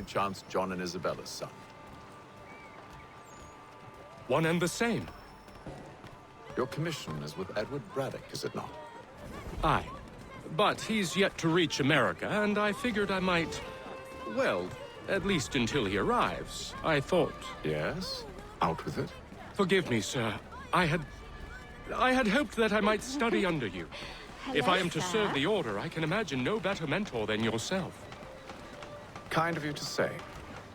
any chance John and Isabella's son? One and the same. Your commission is with Edward Braddock, is it not? Aye. But he's yet to reach America, and I figured I might... Well, at least until he arrives, I thought... Yes? Out with it. Forgive me, sir. I had hoped that I might study under you. Hello, If I am to sir. serve the Order, I can imagine no better mentor than yourself. Kind of you to say,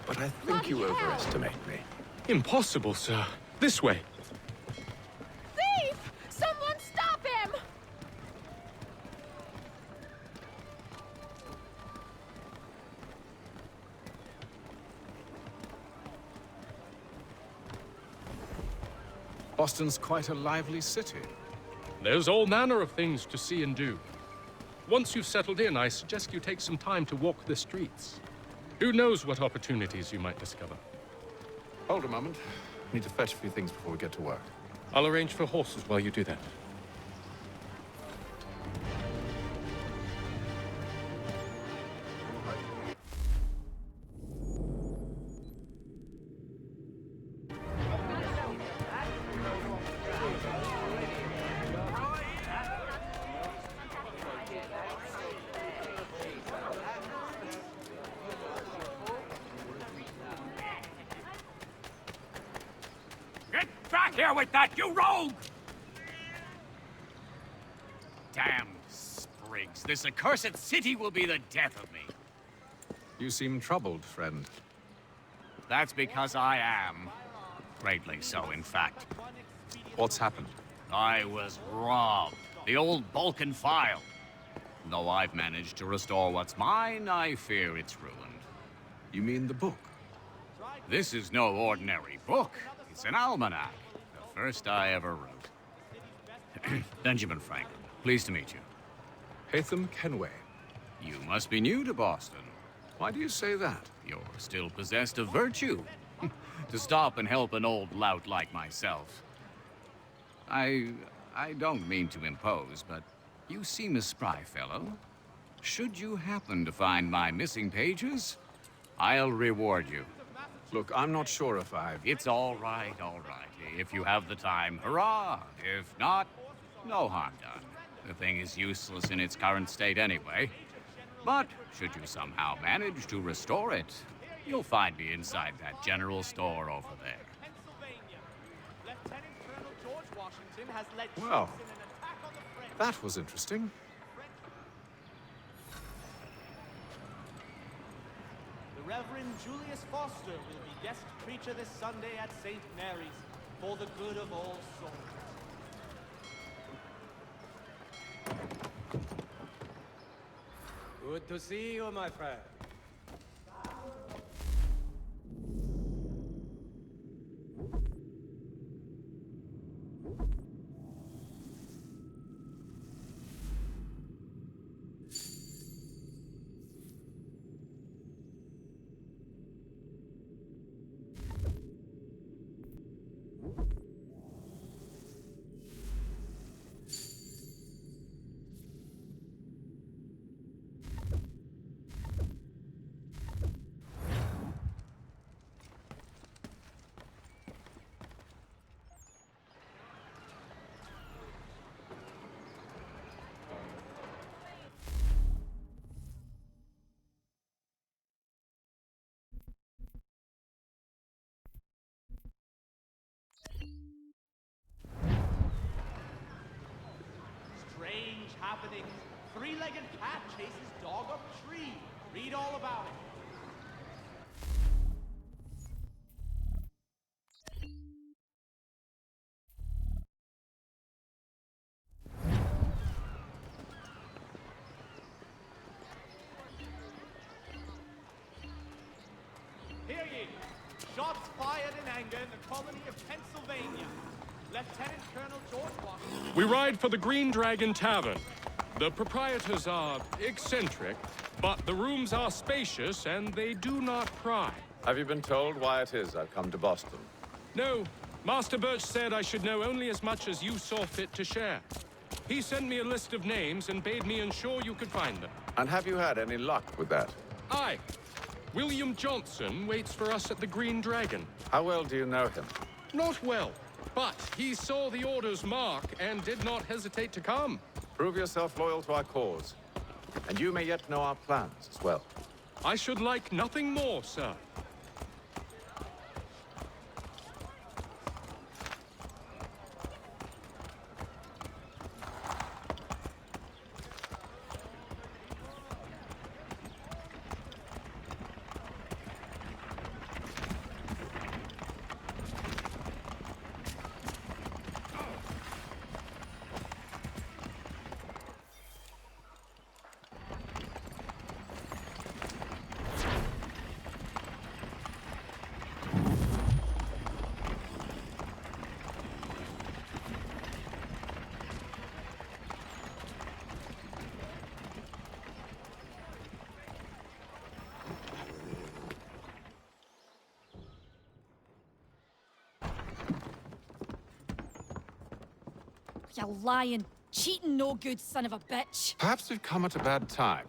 but I think you overestimate me. Impossible, sir. This way. Thief! Someone stop him! Boston's quite a lively city. There's all manner of things to see and do. Once you've settled in, I suggest you take some time to walk the streets. Who knows what opportunities you might discover. Hold a moment. Need to fetch a few things before we get to work. I'll arrange for horses while you do that. Get back here with that, you rogue! Damn sprigs. This accursed city will be the death of me. You seem troubled, friend. That's because I am. Greatly so, in fact. What's happened? I was robbed. The old Balkan file. Though I've managed to restore what's mine, I fear it's ruined. You mean the book? This is no ordinary book. It's an almanac. The first I ever wrote. Benjamin Franklin, pleased to meet you. Hatham Kenway. You must be new to Boston. Why do you say that? You're still possessed of virtue. To stop and help an old lout like myself. I don't mean to impose, but you seem a spry fellow. Should you happen to find my missing pages, I'll reward you. Look, I'm not sure if I've... It's all right, all right. If you have the time, hurrah. If not, no harm done. The thing is useless in its current state anyway. But should you somehow manage to restore it, you'll find me inside that general store over there. Well, that was interesting. The Reverend Julius Foster will be guest preacher this Sunday at St. Mary's for the good of all souls. Good to see you, my friend. Strange happenings. Three-legged cat chases dog up tree. Read all about it. Hear ye! Shots fired in anger in the colony of Pennsylvania. Lieutenant Colonel George Washington... We ride for the Green Dragon Tavern. The proprietors are eccentric, but the rooms are spacious and they do not pry. Have you been told why it is I've come to Boston? No, Master Birch said I should know only as much as you saw fit to share. He sent me a list of names and bade me ensure you could find them. And have you had any luck with that? Aye. William Johnson waits for us at the Green Dragon. How well do you know him? Not well, but he saw the order's mark and did not hesitate to come. Prove yourself loyal to our cause. And you may yet know our plans as well. I should like nothing more, sir. You lying, cheating, no good son of a bitch. Perhaps we've come at a bad time.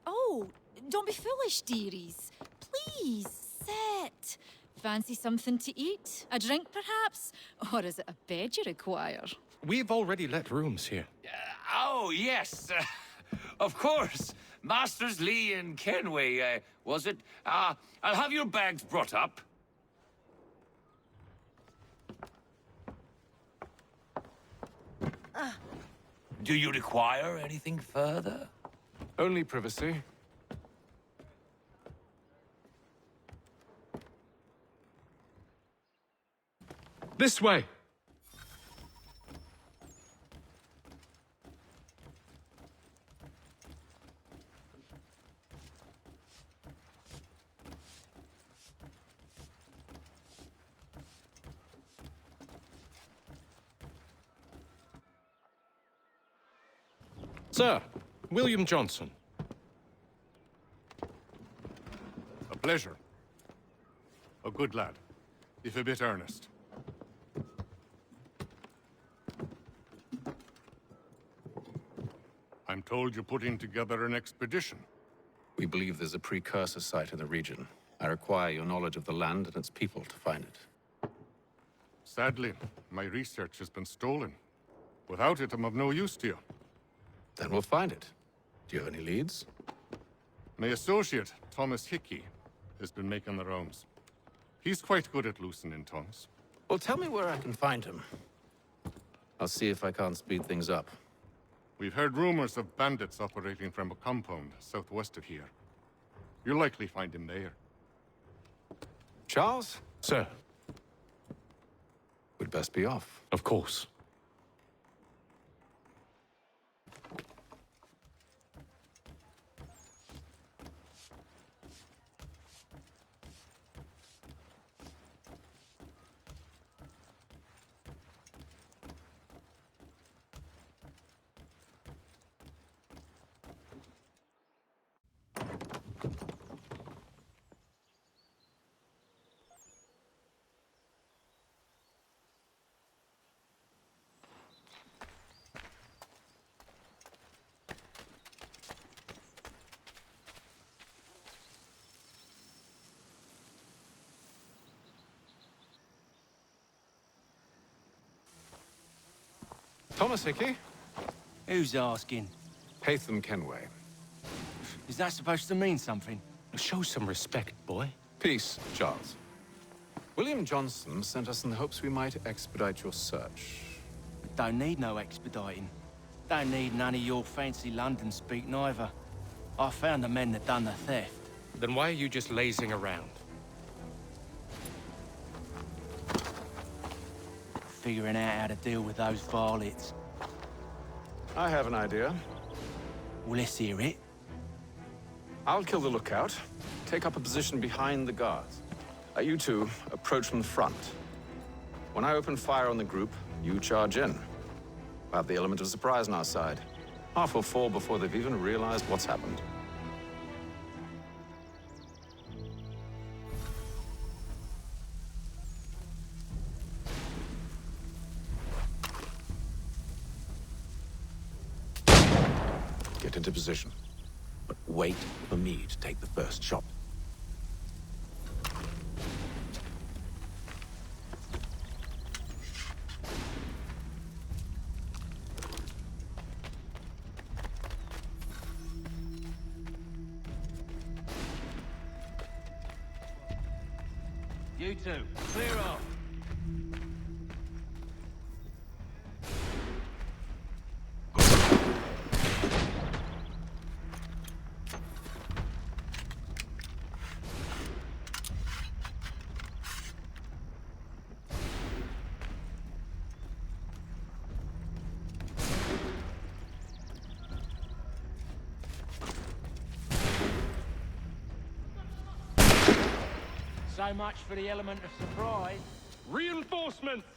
Oh, don't be foolish, dearies. Please, sit. Fancy something to eat? A drink, perhaps? Or is it a bed you require? We've already let rooms here. Oh, yes. Of course. Masters Lee and Kenway, was it? I'll have your bags brought up. Do you require anything further? Only privacy. This way. Sir, William Johnson. A pleasure. A good lad, if a bit earnest. I'm told you're putting together an expedition. We believe there's a precursor site in the region. I require your knowledge of the land and its people to find it. Sadly, my research has been stolen. Without it, I'm of no use to you. Then we'll find it. Do you have any leads? My associate, Thomas Hickey, has been making the rounds. He's quite good at loosening tongues. Well, tell me where I can find him. I'll see if I can't speed things up. We've heard rumors of bandits operating from a compound southwest of here. You'll likely find him there. Charles? Sir, We'd best be off. of course. Thomas Hickey? Who's asking? Haytham Kenway. Is that supposed to mean something? Show some respect, boy. Peace, Charles. William Johnson sent us in the hopes we might expedite your search. Don't need no expediting. Don't need none of your fancy London speak neither. I found the men that done the theft. Then why are you just lazing around? Figuring out how to deal with those varlets. I have an idea. Well, let's hear it. I'll kill the lookout, take up a position behind the guards. You two approach from the front. When I open fire on the group, you charge in. We'll have the element of surprise on our side. Half will fall before they've even realized what's happened. Get into position, but wait for me to take the first shot. You two, clear off. So much for the element of surprise. Reinforcements!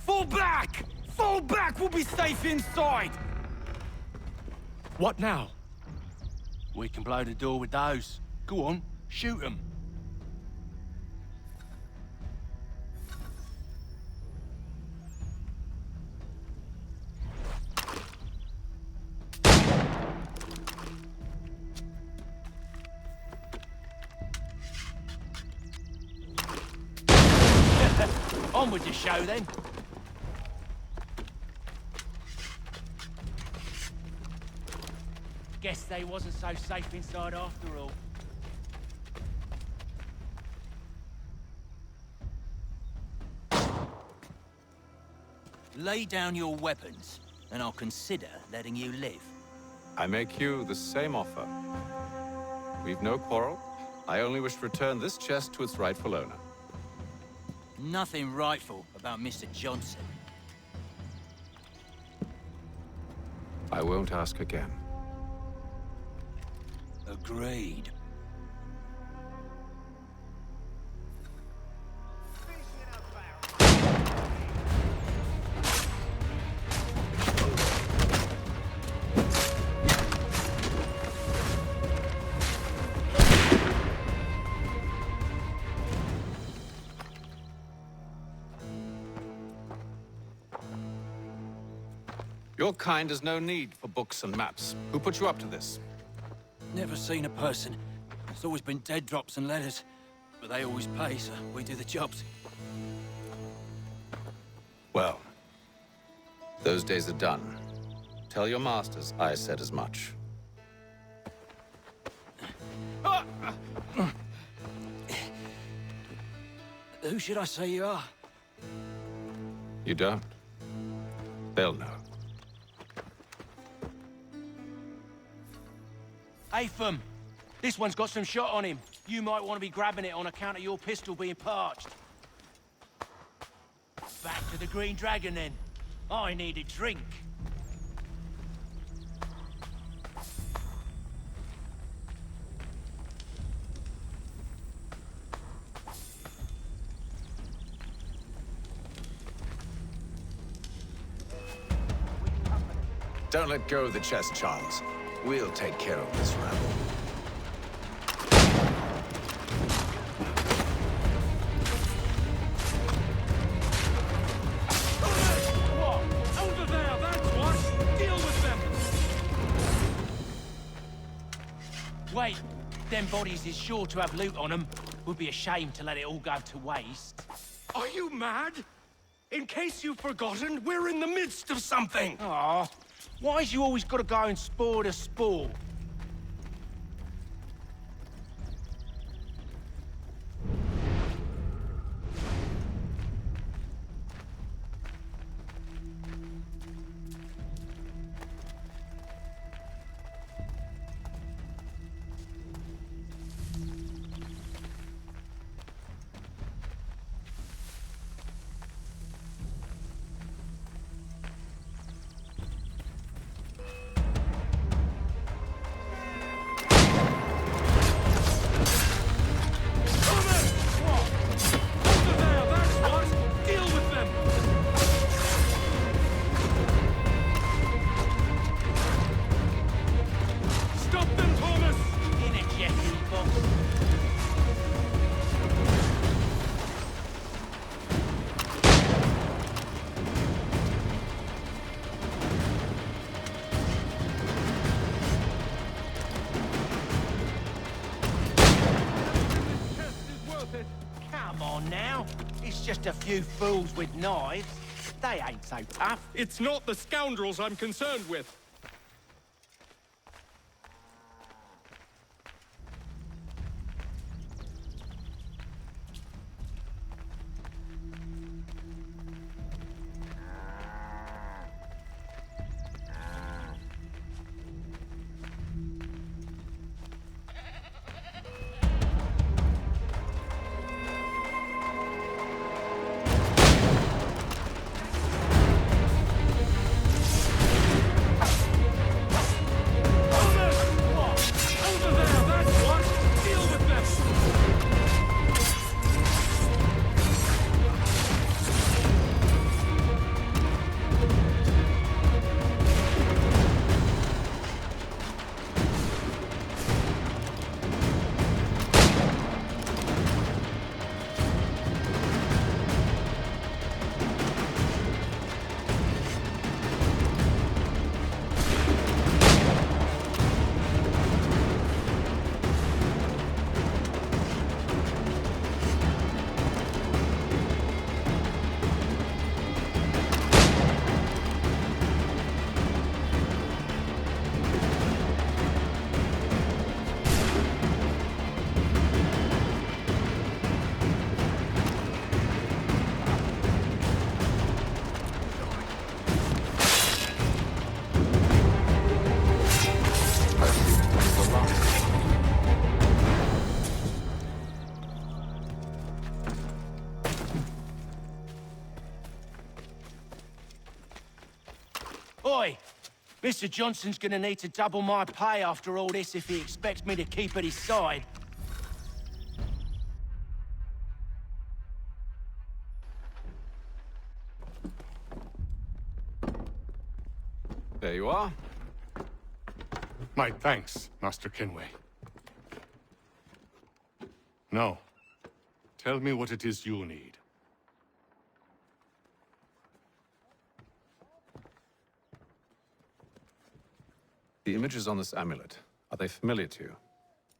Fall back! Fall back! We'll be safe inside! What now? We can blow the door with those. Go on, shoot them. On with the show, then. Guess they wasn't so safe inside after all. Lay down your weapons, and I'll consider letting you live. I make you the same offer. We've no quarrel. I only wish to return this chest to its rightful owner. Nothing rightful about Mr. Johnson. I won't ask again. Agreed. Your kind has no need for books and maps. Who put you up to this? Never seen a person. It's always been dead drops and letters. But they always pay, so we do the jobs. Well, those days are done. Tell your masters I said as much. Who should I say you are? You don't? They'll know. Atham, this one's got some shot on him. You might want to be grabbing it on account of your pistol being parched. Back to the Green Dragon, then. I need a drink. Don't let go of the chest, Charles. We'll take care of this rabble. What? Over there, that's what! Deal with them! Wait, them bodies is sure to have loot on them. Would be a shame to let it all go to waste. Are you mad? In case you've forgotten, we're in the midst of something! Aw, why's you always gotta go and spoil the sport? now. It's just a few fools with knives. They ain't so tough. It's not the scoundrels I'm concerned with. Oi! Mr. Johnson's gonna need to double my pay after all this if he expects me to keep at his side. There you are. My thanks, Master Kenway. Now, tell me what it is you need. The images on this amulet, are they familiar to you?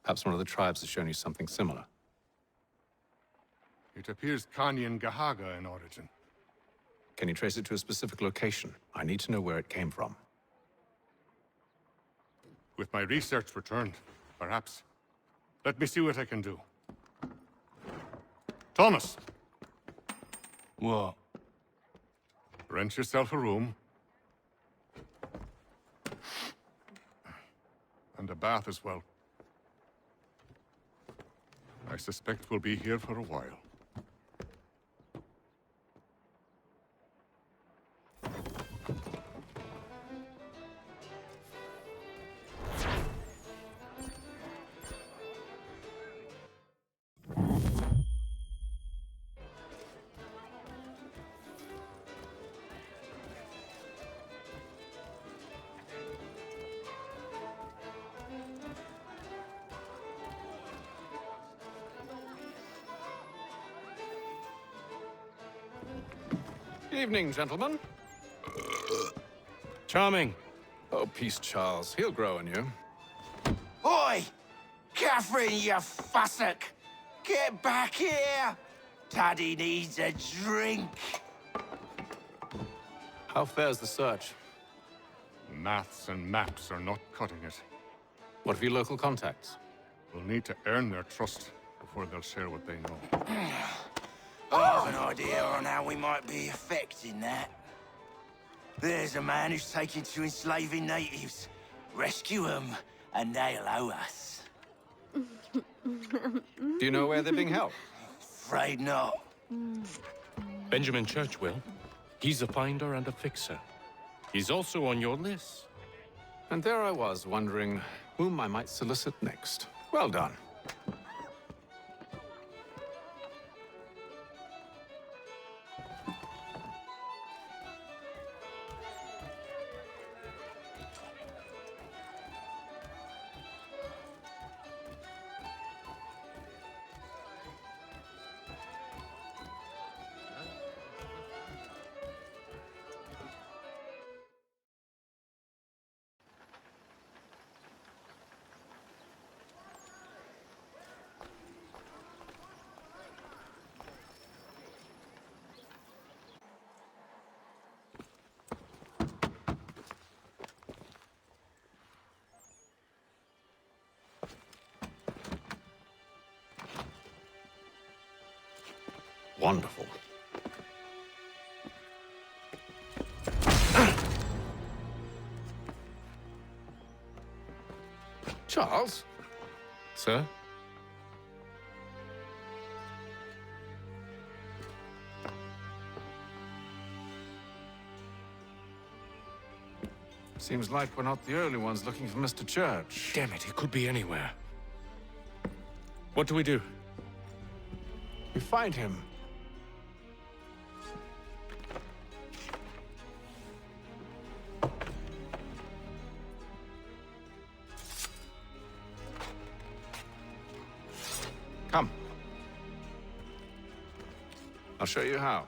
Perhaps one of the tribes has shown you something similar. It appears Kanyan Gahaga in origin. Can you trace it to a specific location? I need to know where it came from. With my research returned, perhaps. Let me see what I can do. Thomas! What? Rent yourself a room. And a bath as well. I suspect we'll be here for a while. Evening, gentlemen. Charming. Oh, peace, Charles. He'll grow on you. Oi! Catherine, you fussock! Get back here! Taddy needs a drink. How fares the search? Maths and maps are not cutting it. What of your local contacts? We'll need to earn their trust before they'll share what they know. I have an idea on how we might be affecting that. There's a man who's taken to enslaving natives. Rescue them, and they'll owe us. Do you know where they're being held? Afraid not. Benjamin Church will. He's a finder and a fixer. He's also on your list. And there I was, wondering whom I might solicit next. Well done. Wonderful. Charles? Sir? Seems like we're not the only ones looking for Mr. Church. Damn it, he could be anywhere. What do we do? We find him. Come. I'll show you how.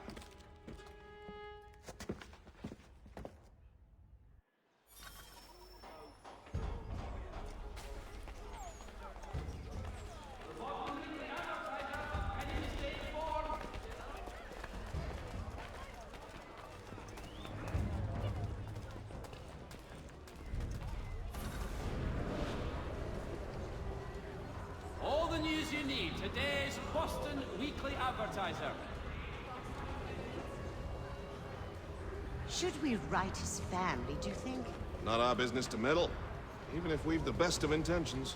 All the news you need. Today's Boston Weekly Advertiser. Should we write his family, do you think? Not our business to meddle, even if we've the best of intentions.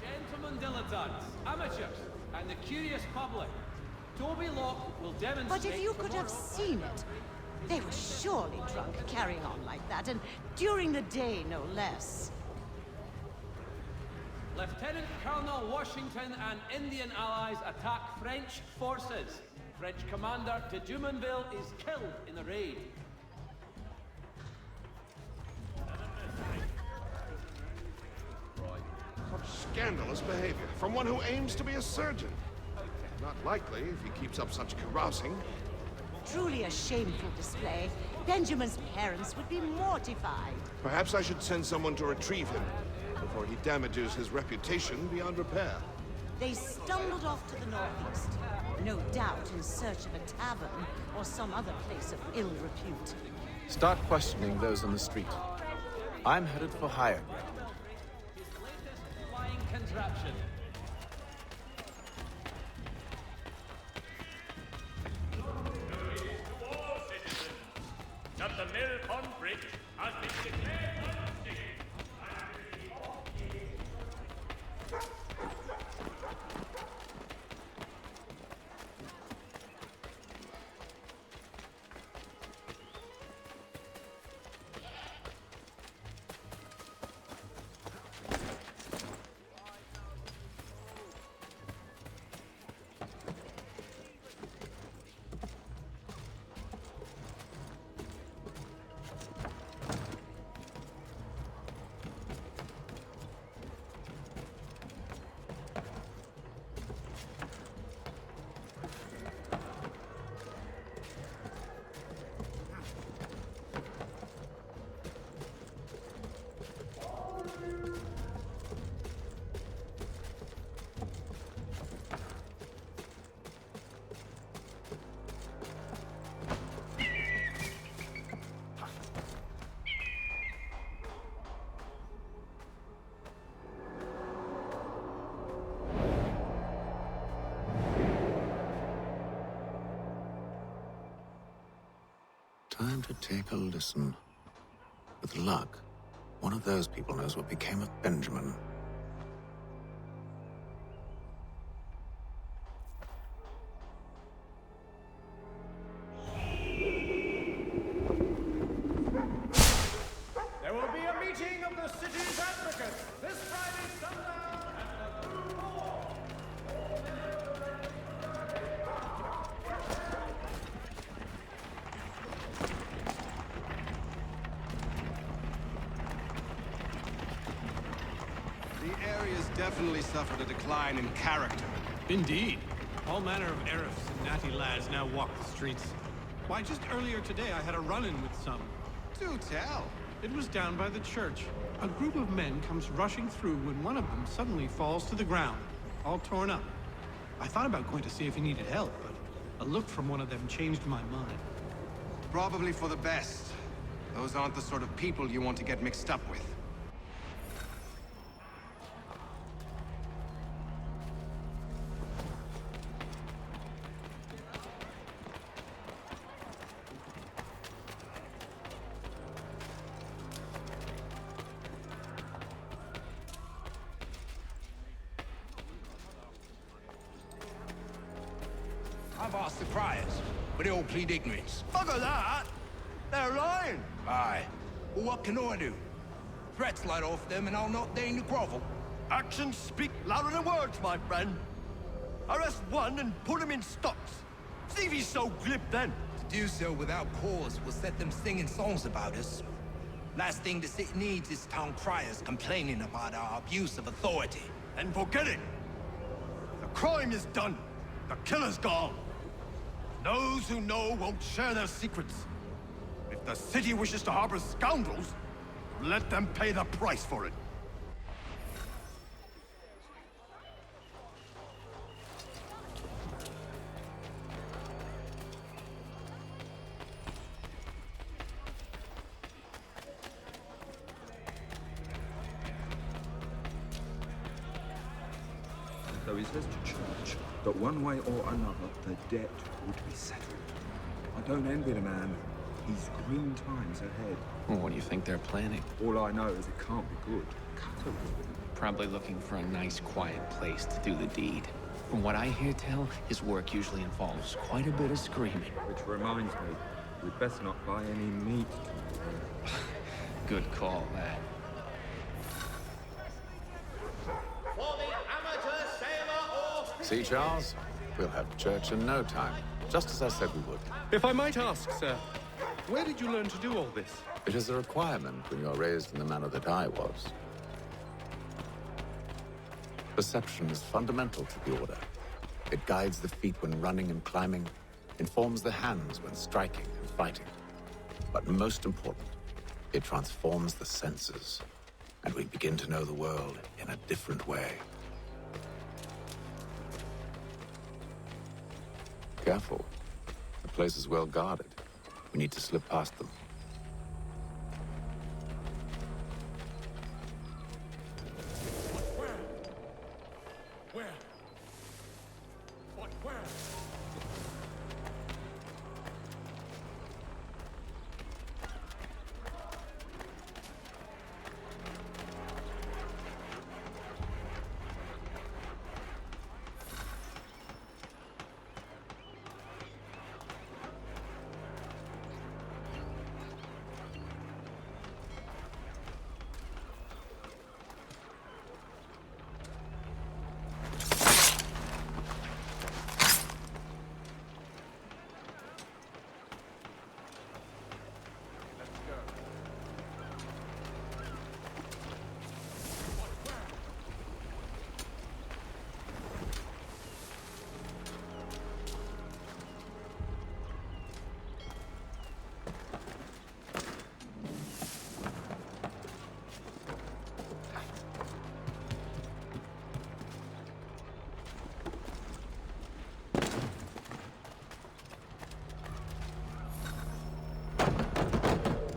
Gentlemen dilettantes, amateurs, and the curious public. Toby Locke will demonstrate... But if you could have tomorrow- seen it, they were surely drunk, carrying on like that, and during the day, no less. Lieutenant Colonel Washington and Indian allies attack French forces. French commander de Jumonville is killed in the raid. Such scandalous behavior from one who aims to be a surgeon. Not likely if he keeps up such carousing. Truly a shameful display. Benjamin's parents would be mortified. Perhaps I should send someone to retrieve him before he damages his reputation beyond repair. They stumbled off to the northeast, no doubt in search of a tavern or some other place of ill repute. Start questioning those on the street. I'm headed for higher ground. His latest flying contraption. That the mill pond bridge has been declared unsafe. Time to take a listen. With luck, one of those people knows what became of Benjamin. There will be a meeting of the city's advocates this Friday sundown at the Blue Hall. The area's definitely suffered a decline in character. Indeed. All manner of Arifs and natty lads now walk the streets. Why, just earlier today I had a run-in with some. Do tell. It was down by the church. A group of men comes rushing through when one of them suddenly falls to the ground, all torn up. I thought about going to see if he needed help, but a look from one of them changed my mind. Probably for the best. Those aren't the sort of people you want to get mixed up with. ask the criers, but they all plead ignorance. Bugger that! They're lying! Aye. Well, what can I do? Threats light off them and I'll not deign to grovel. Actions speak louder than words, my friend. Arrest one and put him in stocks. See if he's so glib then. To do so without cause will set them singing songs about us. Last thing the city needs is town criers complaining about our abuse of authority. And forget it. The crime is done. The killer's gone. Those who know won't share their secrets. If the city wishes to harbor scoundrels, let them pay the price for it. So he says to church that one way or another the debt would be settled. I don't envy the man. He's grim times ahead. Well, what do you think they're planning? All I know is it can't be good. Probably looking for a nice, quiet place to do the deed. From what I hear tell, his work usually involves quite a bit of screaming. Which reminds me, we'd best not buy any meat tomorrow. Good call, that. See, Charles? We'll have church in no time, just as I said we would. If I might ask, sir, where did you learn to do all this? It is a requirement when you're raised in the manner that I was. Perception is fundamental to the Order. It guides the feet when running and climbing, informs the hands when striking and fighting. But most important, it transforms the senses, and we begin to know the world in a different way. Careful. The place is well guarded. We need to slip past them.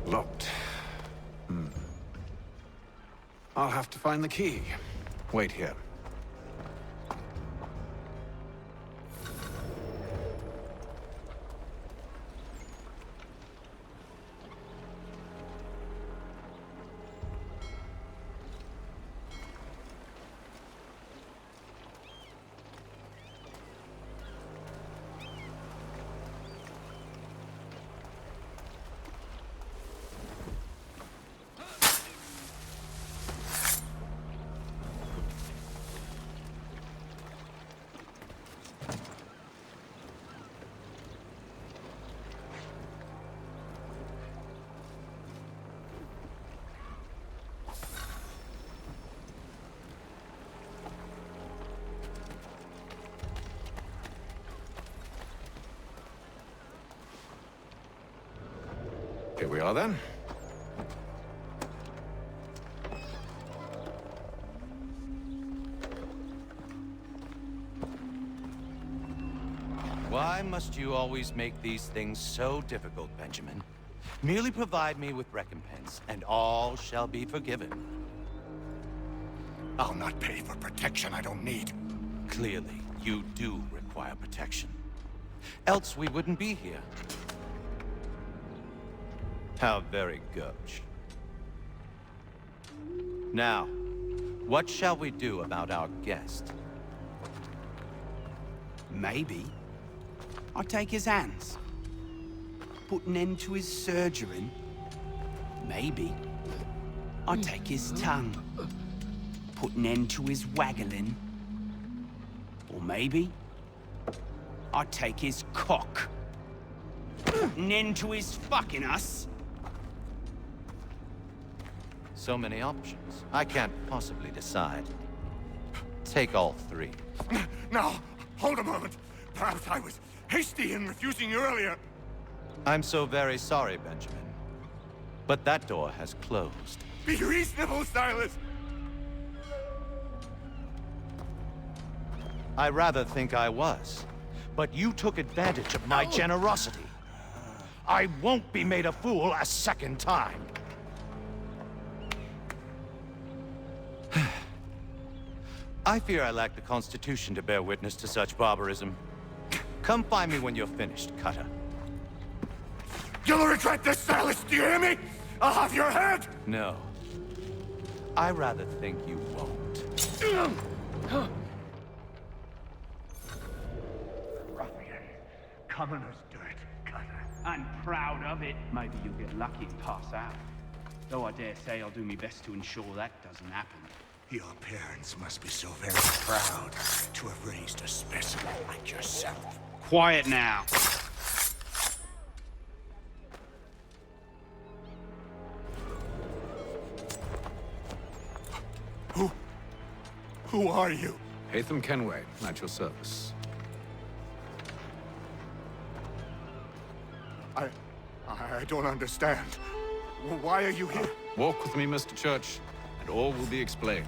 Locked. I'll have to find the key. Wait here. Here we are, then. Why must you always make these things so difficult, Benjamin? Merely provide me with recompense, and all shall be forgiven. I'll not pay for protection I don't need. Clearly, you do require protection. Else we wouldn't be here. How very gauche. Now, what shall we do about our guest? Maybe. I'd take his hands. Put an end to his surgering. Maybe. I'd take his tongue. Put an end to his waggling. Or maybe I'd take his cock. Put an end to his fucking us. So many options. I can't possibly decide. Take all three. Now, hold a moment. Perhaps I was hasty in refusing you earlier. I'm so very sorry, Benjamin. But that door has closed. Be reasonable, Silas. I rather think I was. But you took advantage of my generosity. I won't be made a fool a second time. I fear I lack the constitution to bear witness to such barbarism. Come find me when you're finished, Cutter. You'll regret this, Silas, do you hear me? I'll have your head! No. I rather think you won't. Ruffian. Commoner's dirt, Cutter. And proud of it. Maybe you'll get lucky and pass out. Though I dare say I'll do my best to ensure that doesn't happen. Your parents must be so very proud to have raised a specimen like yourself. Quiet now. Who are you? Hatham Kenway, at your service. I don't understand. Why are you here? Walk with me, Mr. Church, and all will be explained.